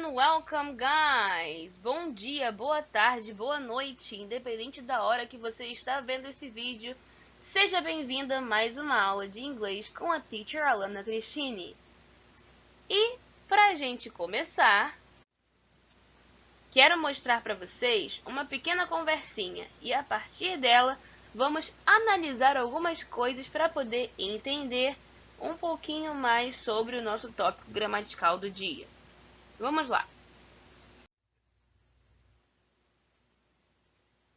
and welcome, guys! Bom dia, boa tarde, boa noite, independente da hora que você está vendo esse vídeo, seja bem-vinda a mais uma aula de inglês com a Teacher Alana Cristine. E, para a gente começar, quero mostrar para vocês uma pequena conversinha e, a partir dela, vamos analisar algumas coisas para poder entender um pouquinho mais sobre o nosso tópico gramatical do dia. Vamos lá!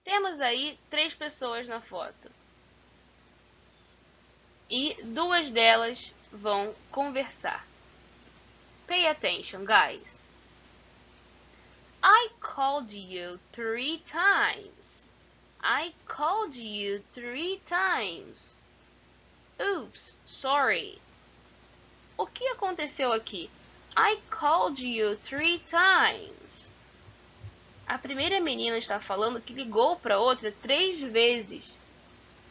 Temos aí 3 pessoas na foto. E 2 delas vão conversar. Pay attention, guys. I called you 3 times. I called you 3 times. Oops, sorry. O que aconteceu aqui? I called you 3 times. A primeira menina está falando que ligou para a outra 3 vezes.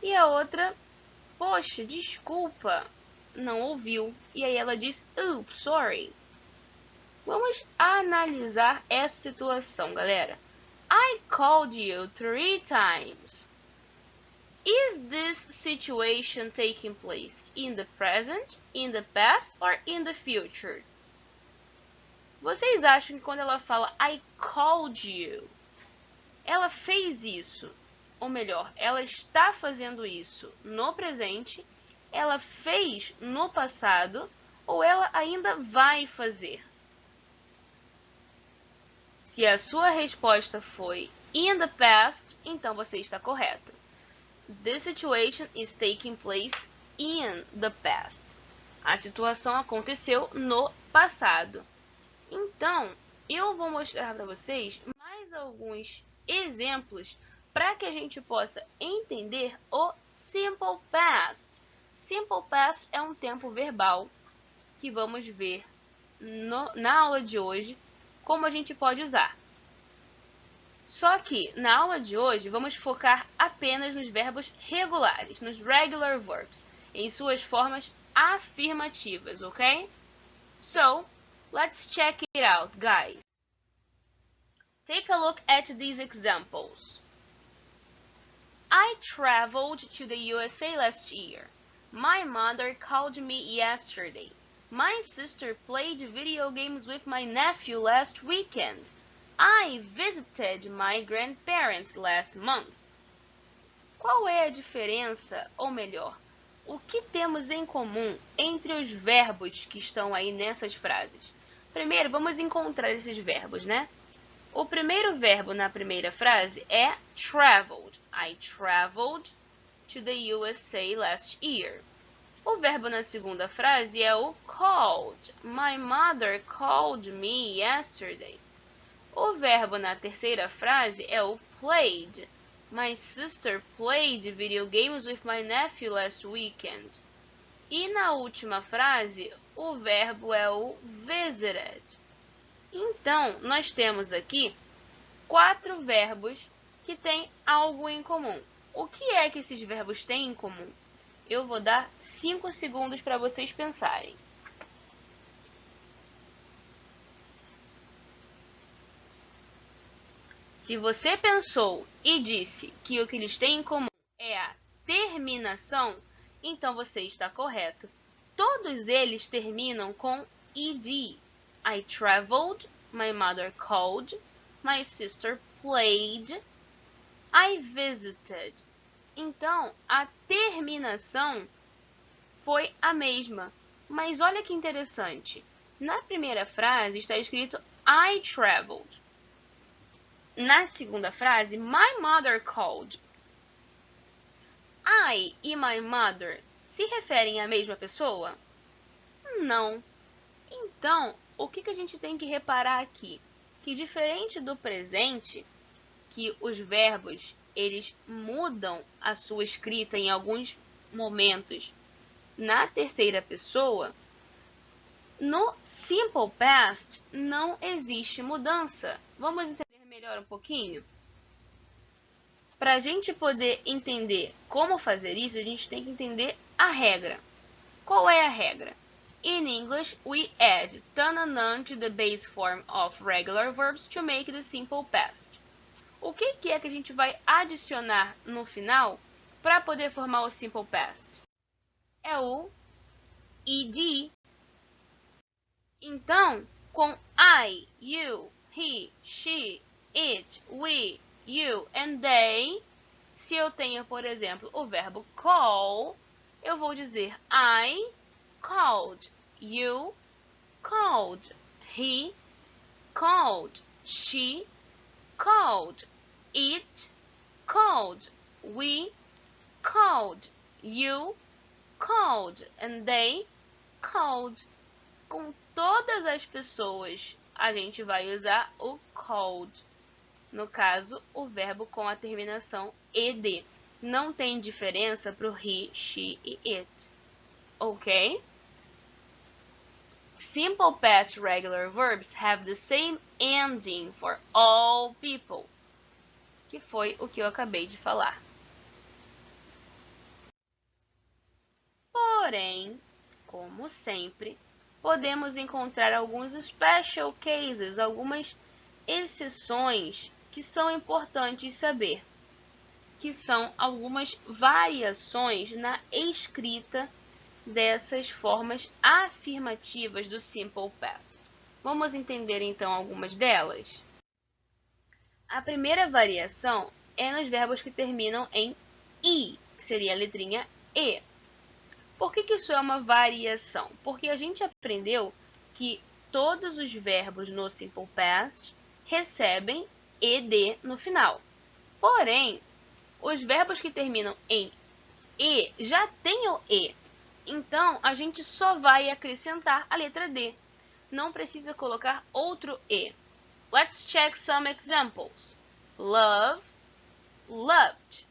E a outra, poxa, desculpa, não ouviu. E aí ela diz, oops, sorry. Vamos analisar essa situação, galera. I called you 3 times. Is this situation taking place in the present, in the past, or in the future? Vocês acham que quando ela fala I called you, ela fez isso? Ou melhor, ela está fazendo isso no presente, ela fez no passado, ou ela ainda vai fazer? Se a sua resposta foi in the past, então você está correto. The situation is taking place in the past. A situação aconteceu no passado. Então, eu vou mostrar para vocês mais alguns exemplos para que a gente possa entender o simple past. Simple past é um tempo verbal que vamos ver na aula de hoje como a gente pode usar. Só que na aula de hoje vamos focar apenas nos verbos regulares, nos regular verbs, em suas formas afirmativas, ok? So, let's check it out, guys. Take a look at these examples. I traveled to the USA last year. My mother called me yesterday. My sister played video games with my nephew last weekend. I visited my grandparents last month. Qual é a diferença, ou melhor, o que temos em comum entre os verbos que estão aí nessas frases? Primeiro, vamos encontrar esses verbos, né? O primeiro verbo na primeira frase é traveled. I traveled to the USA last year. O verbo na segunda frase é o called. My mother called me yesterday. O verbo na terceira frase é o played. My sister played video games with my nephew last weekend. E na última frase, o verbo é o visited. Então, nós temos aqui 4 verbos que têm algo em comum. O que é que esses verbos têm em comum? Eu vou dar 5 segundos para vocês pensarem. Se você pensou e disse que o que eles têm em comum é a terminação, então você está correto. Todos eles terminam com ed. I traveled, my mother called, my sister played, I visited. Então, a terminação foi a mesma. Mas olha que interessante. Na primeira frase está escrito I traveled. Na segunda frase, my mother called. I e my mother se referem à mesma pessoa? Não. Então, o que a gente tem que reparar aqui? Que diferente do presente, que os verbos eles mudam a sua escrita em alguns momentos na terceira pessoa, no simple past não existe mudança. Vamos entender melhor um pouquinho? Para a gente poder entender como fazer isso, a gente tem que entender a regra. Qual é a regra? In English, we add tananan to the base form of regular verbs to make the simple past. O que é que a gente vai adicionar no final para poder formar o simple past? É o ed. Então, com I, you, he, she, it, we, you and they, se eu tenho, por exemplo, o verbo call, eu vou dizer I called, you called, he called, she called, it called, we called, you called, and they called. Com todas as pessoas, a gente vai usar o called. No caso, o verbo com a terminação ed. Não tem diferença para o he, she e it. Ok? Simple past regular verbs have the same ending for all people. Que foi o que eu acabei de falar. Porém, como sempre, podemos encontrar alguns special cases, algumas exceções que são importantes saber, que são algumas variações na escrita dessas formas afirmativas do simple past. Vamos entender então algumas delas? A primeira variação é nos verbos que terminam em i, que seria a letrinha e. Por que isso é uma variação? Porque a gente aprendeu que todos os verbos no simple past recebem ed no final. Porém, os verbos que terminam em e já têm o e. Então, a gente só vai acrescentar a letra d. Não precisa colocar outro e. Let's check some examples. Love, loved.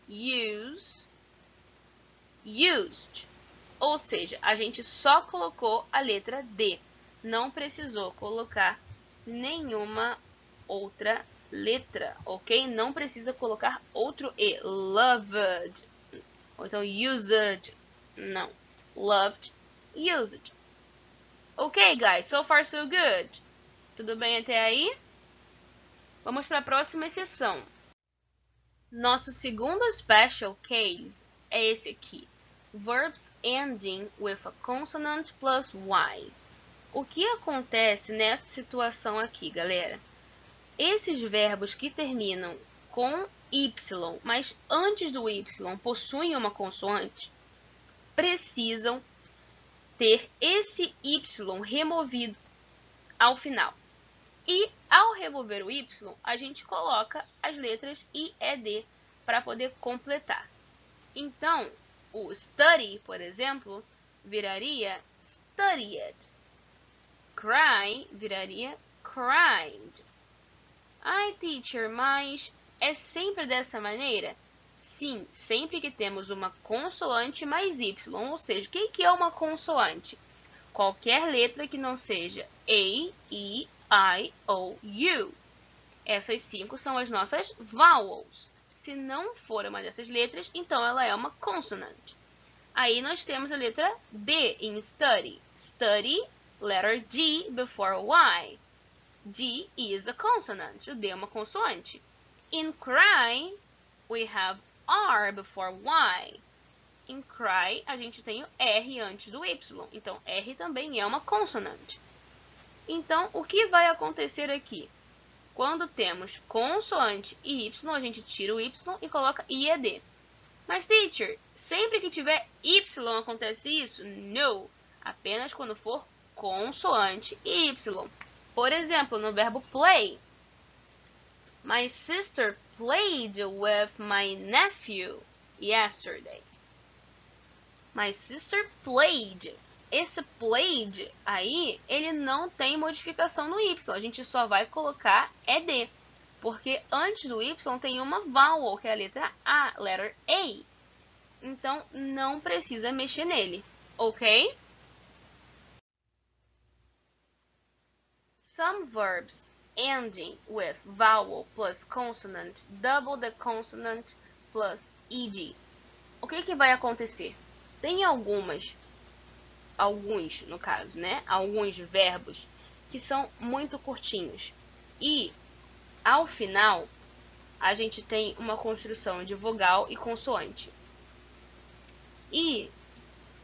Use, used. Ou seja, a gente só colocou a letra D. Não precisou colocar nenhuma outra letra, ok? Não precisa colocar outro E. Loved. Ou então used. Não. Loved, used. Ok, guys. So far, so good. Tudo bem até aí? Vamos para a próxima exceção. Nosso segundo special case é esse aqui. Verbs ending with a consonant plus y. O que acontece nessa situação aqui, galera? Esses verbos que terminam com y, mas antes do y possuem uma consoante, precisam ter esse y removido ao final. E ao remover o y, a gente coloca as letras I e D para poder completar. Então, o study, por exemplo, viraria studied. Cry viraria cried. Ai, teacher, mas é sempre dessa maneira? Sim, sempre que temos uma consoante mais y, ou seja, o que é uma consoante? Qualquer letra que não seja A, E, I, O, U. Essas 5 são as nossas vowels. Se não for uma dessas letras, então ela é uma consonant. Aí nós temos a letra D em study. Study, letter D before Y. D is a consonant. O D é uma consoante. In cry, we have R before Y. Em cry, a gente tem o R antes do Y. Então, R também é uma consonant. Então, o que vai acontecer aqui? Quando temos consoante e Y, a gente tira o Y e coloca I e D. Mas, teacher, sempre que tiver Y acontece isso? No. Apenas quando for consoante e Y. Por exemplo, no verbo play. My sister played with my nephew yesterday. My sister played. Esse played aí, ele não tem modificação no Y. A gente só vai colocar ED. Porque antes do Y tem uma vowel, que é a letra A, letter A. Então, não precisa mexer nele, ok? Some verbs ending with vowel plus consonant double the consonant plus ed. O que vai acontecer? Tem algumas alguns, no caso, né? Alguns verbos que são muito curtinhos. E, ao final, a gente tem uma construção de vogal e consoante. E,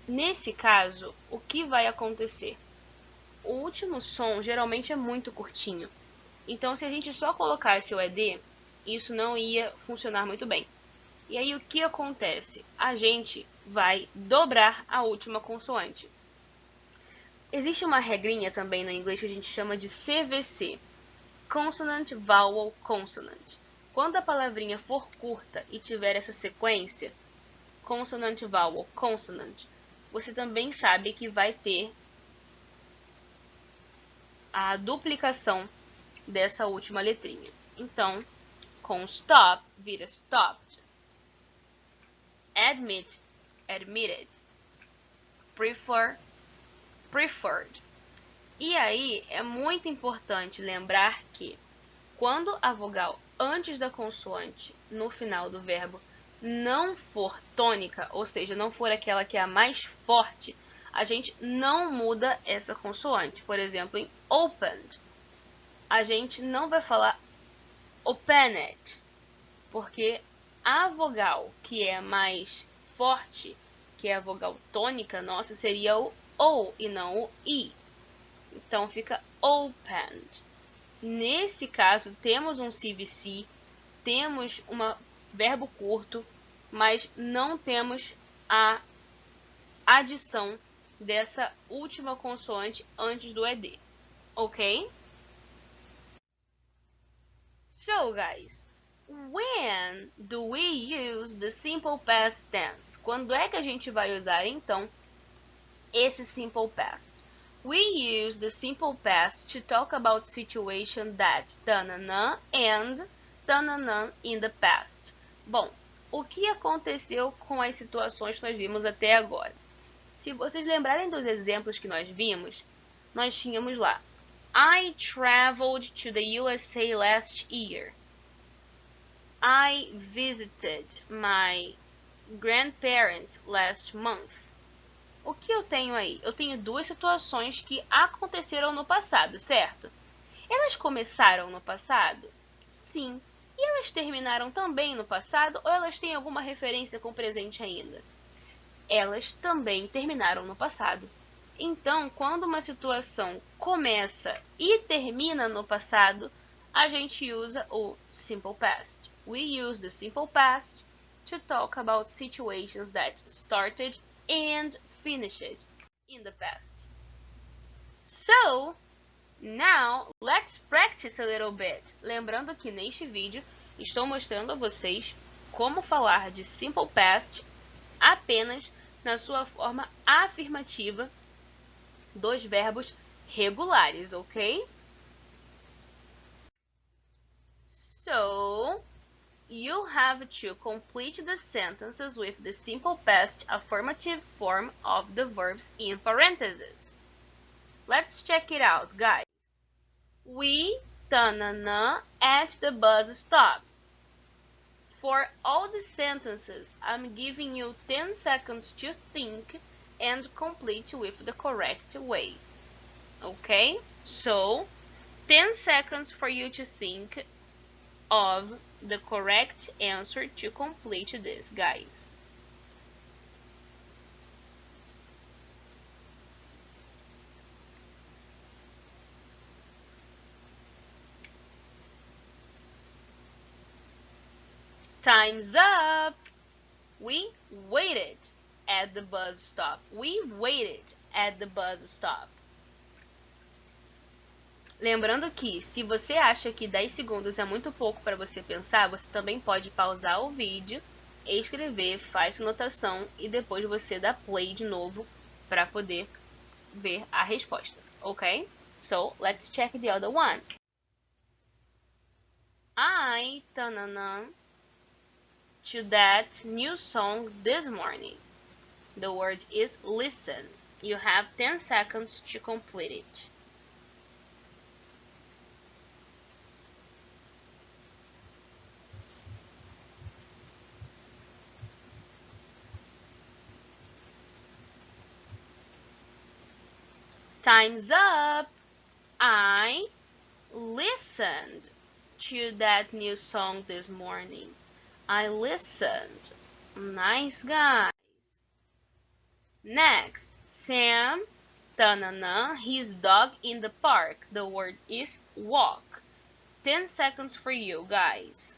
nesse caso, o que vai acontecer? O último som geralmente é muito curtinho. Então, se a gente só colocasse o ED, isso não ia funcionar muito bem. E aí, o que acontece? A gente vai dobrar a última consoante. Existe uma regrinha também no inglês que a gente chama de CVC. Consonant, Vowel, Consonant. Quando a palavrinha for curta e tiver essa sequência, Consonant, Vowel, Consonant, você também sabe que vai ter a duplicação dessa última letrinha. Então, com stop, vira stopped. Admit, admitted. Prefer, preferred. E aí, é muito importante lembrar que, quando a vogal antes da consoante no final do verbo não for tônica, ou seja, não for aquela que é a mais forte, a gente não muda essa consoante. Por exemplo, em opened, a gente não vai falar opened, porque a vogal que é mais forte, que é a vogal tônica nossa, seria o O e não o I. Então fica opened. Nesse caso, temos um CVC, temos um verbo curto, mas não temos a adição dessa última consoante antes do ED. Ok? So, guys, when do we use the simple past tense? Quando é que a gente vai usar, então, esse simple past? We use the simple past to talk about situation that tanana and tanana in the past. Bom, o que aconteceu com as situações que nós vimos até agora? Se vocês lembrarem dos exemplos que nós vimos, nós tínhamos lá I traveled to the USA last year. I visited my grandparents last month. O que eu tenho aí? Eu tenho duas situações que aconteceram no passado, certo? Elas começaram no passado? Sim. E elas terminaram também no passado ou elas têm alguma referência com o presente ainda? Elas também terminaram no passado. Então, quando uma situação começa e termina no passado, a gente usa o simple past. We use the simple past to talk about situations that started and finished in the past. So, now let's practice a little bit. Lembrando que neste vídeo estou mostrando a vocês como falar de simple past apenas na sua forma afirmativa dos verbos regulares, ok? So, you have to complete the sentences with the simple past affirmative form of the verbs in parentheses. Let's check it out, guys. We tanana at the bus stop. For all the sentences, I'm giving you 10 seconds to think and complete with the correct way. Okay? So, 10 seconds for you to think of the correct answer to complete this, guys. Time's up! We waited at the bus stop. We waited at the bus stop. Lembrando que, se você acha que 10 segundos é muito pouco para você pensar, você também pode pausar o vídeo, escrever, faz sua anotação e depois você dá play de novo para poder ver a resposta, ok? So, let's check the other one. I tanana to that new song this morning. The word is listen. You have 10 seconds to complete it. Time's up. I listened to that new song this morning. I listened. Nice, guys. Next, Sam, his dog in the park. The word is walk. 10 seconds for you, guys.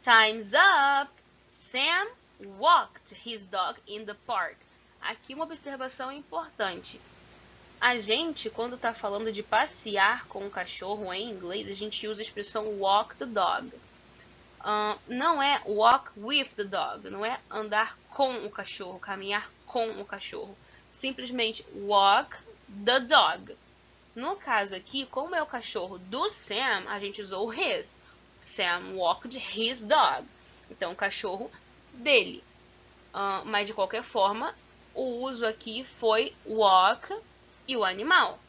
Time's up! Sam walked his dog in the park. Aqui uma observação importante. A gente, quando está falando de passear com o cachorro em inglês, a gente usa a expressão walk the dog. Não é walk with the dog, não é andar com o cachorro, caminhar com o cachorro. Simplesmente walk the dog. No caso aqui, como é o cachorro do Sam, a gente usou his. Sam walked his dog. Então, o cachorro dele. Mas, de qualquer forma, o uso aqui foi walk e o animal.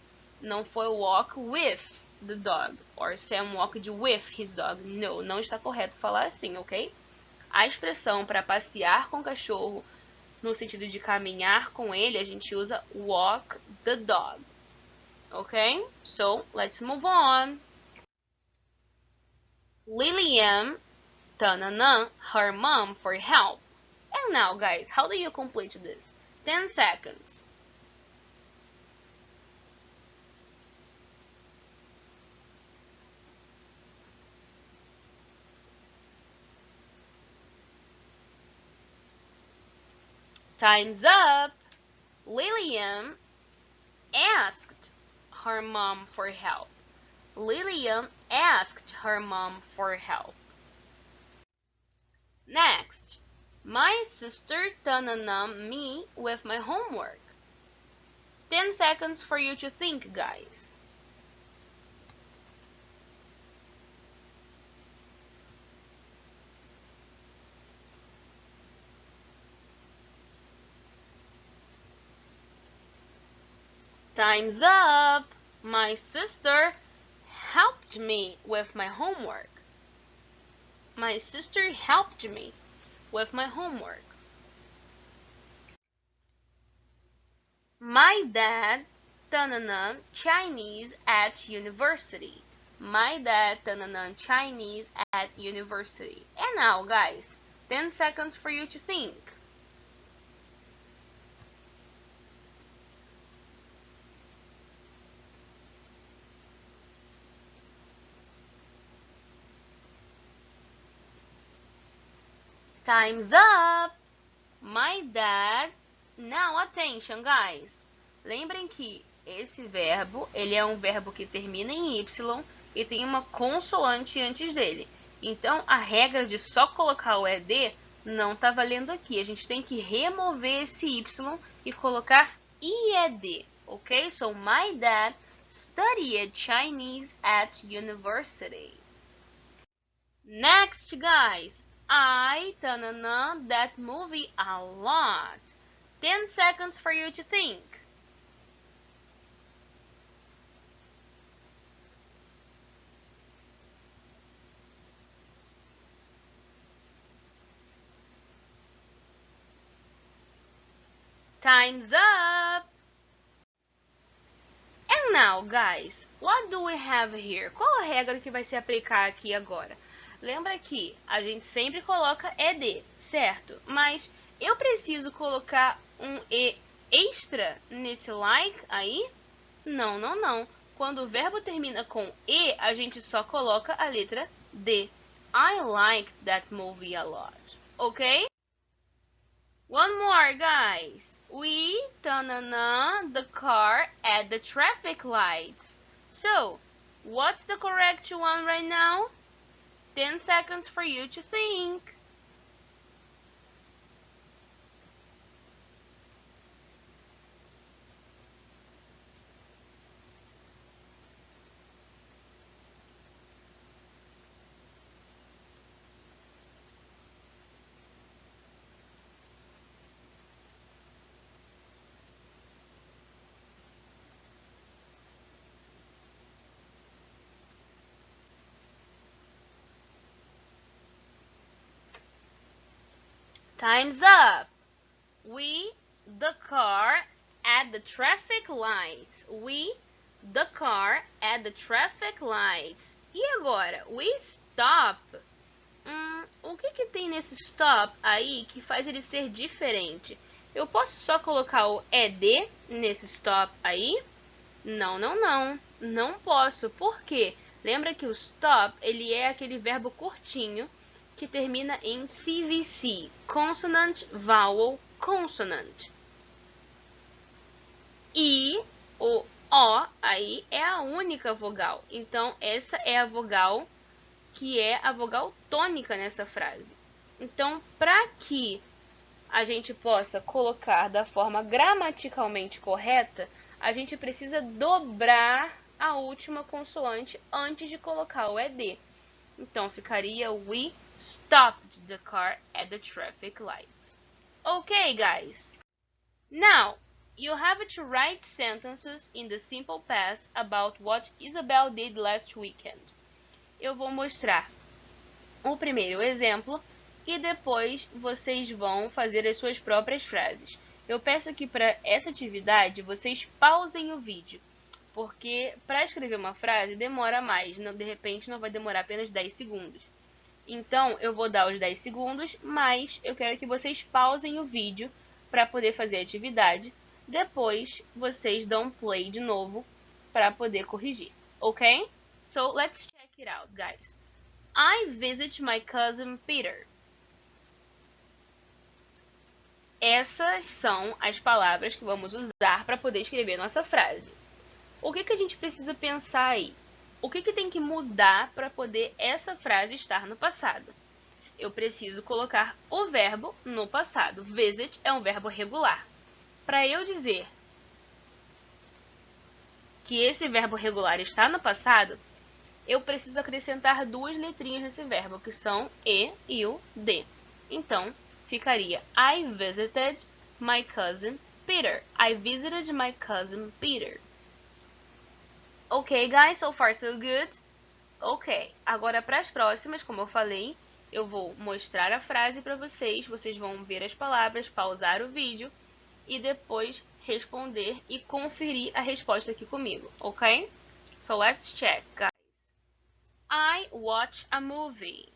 Não foi walk with the dog. Or Sam walked with his dog. Não está correto falar assim, ok? A expressão para passear com o cachorro, no sentido de caminhar com ele, a gente usa walk the dog. Ok? So, let's move on. Lillian, her mom for help. And now, guys, how do you complete this? 10 seconds. Time's up. Lillian asked her mom for help. Lillian asked her mom for help. Next, my sister me with my homework. 10 seconds for you to think, guys. Time's up. My sister helped me with my homework. My sister helped me with my homework. My dad, Chinese at university. My dad, Chinese at university. And now, guys, 10 seconds for you to think. Time's up! My dad... Now, attention, guys! Lembrem que esse verbo, ele é um verbo que termina em Y e tem uma consoante antes dele. Então, a regra de só colocar o ED não está valendo aqui. A gente tem que remover esse Y e colocar IED, ok? So, my dad studied Chinese at university. Next, guys, I that movie a lot. 10 seconds for you to think. Time's up! And now, guys, what do we have here? Qual a regra que vai se aplicar aqui agora? Lembra que a gente sempre coloca ED, certo? Mas eu preciso colocar um E extra nesse like aí? Não. Quando o verbo termina com E, a gente só coloca a letra D. I liked that movie a lot. Ok? One more, guys. We the car at the traffic lights. So, what's the correct one right now? 10 seconds for you to think. Time's up. We, the car, at the traffic lights. We, the car, at the traffic lights. E agora? We stop. O que tem nesse stop aí que faz ele ser diferente? Eu posso só colocar o ED nesse stop aí? Não, não, não. Não posso. Por quê? Lembra que o stop, ele é aquele verbo curtinho que termina em CVC. Consonant, vowel, consonant. E o O aí é a única vogal. Então, essa é a vogal que é a vogal tônica nessa frase. Então, para que a gente possa colocar da forma gramaticalmente correta, a gente precisa dobrar a última consoante antes de colocar o ED. Então, ficaria We stopped the car at the traffic lights. Okay, guys. Now, you have to write sentences in the simple past about what Isabel did last weekend. Eu vou mostrar o primeiro exemplo e depois vocês vão fazer as suas próprias frases. Eu peço que para essa atividade vocês pausem o vídeo, porque para escrever uma frase demora mais, de repente não vai demorar apenas 10 segundos. Então, eu vou dar os 10 segundos, mas eu quero que vocês pausem o vídeo para poder fazer a atividade. Depois, vocês dão play de novo para poder corrigir, ok? So, let's check it out, guys. I visit my cousin Peter. Essas são as palavras que vamos usar para poder escrever nossa frase. O que a gente precisa pensar aí? O que tem que mudar para poder essa frase estar no passado? Eu preciso colocar o verbo no passado. Visit é um verbo regular. Para eu dizer que esse verbo regular está no passado, eu preciso acrescentar duas letrinhas nesse verbo, que são E e o D. Então, ficaria I visited my cousin Peter. I visited my cousin Peter. Ok, guys? So far, so good? Ok. Agora, para as próximas, como eu falei, eu vou mostrar a frase para vocês. Vocês vão ver as palavras, pausar o vídeo e depois responder e conferir a resposta aqui comigo, ok? So, let's check, guys. I watch a movie.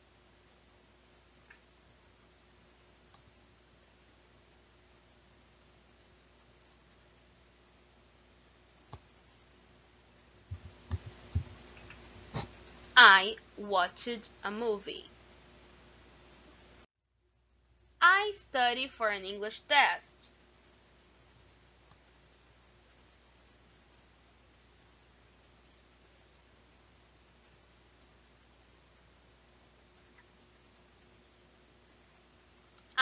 I watched a movie. I study for an English test.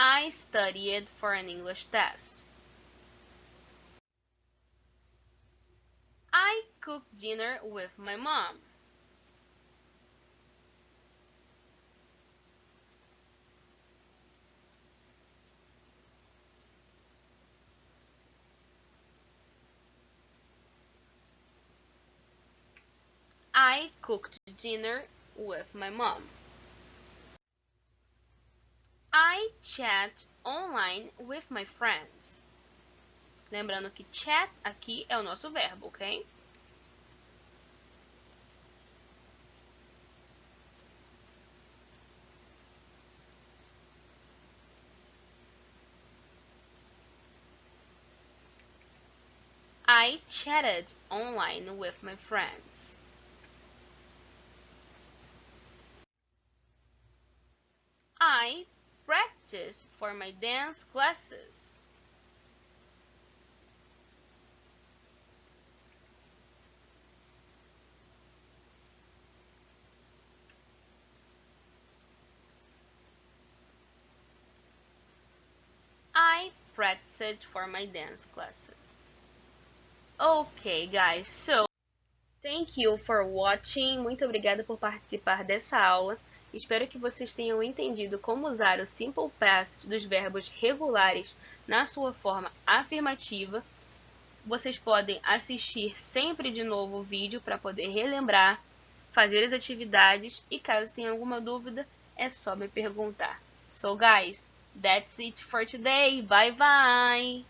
I studied for an English test. I cooked dinner with my mom. I cooked dinner with my mom. I chat online with my friends. Lembrando que chat aqui é o nosso verbo, ok? I chatted online with my friends. I practice for my dance classes. I practiced for my dance classes. Okay, guys, so thank you for watching. Muito obrigada por participar dessa aula. Espero que vocês tenham entendido como usar o simple past dos verbos regulares na sua forma afirmativa. Vocês podem assistir sempre de novo o vídeo para poder relembrar, fazer as atividades e caso tenha alguma dúvida, é só me perguntar. So guys, That's it for today. Bye bye!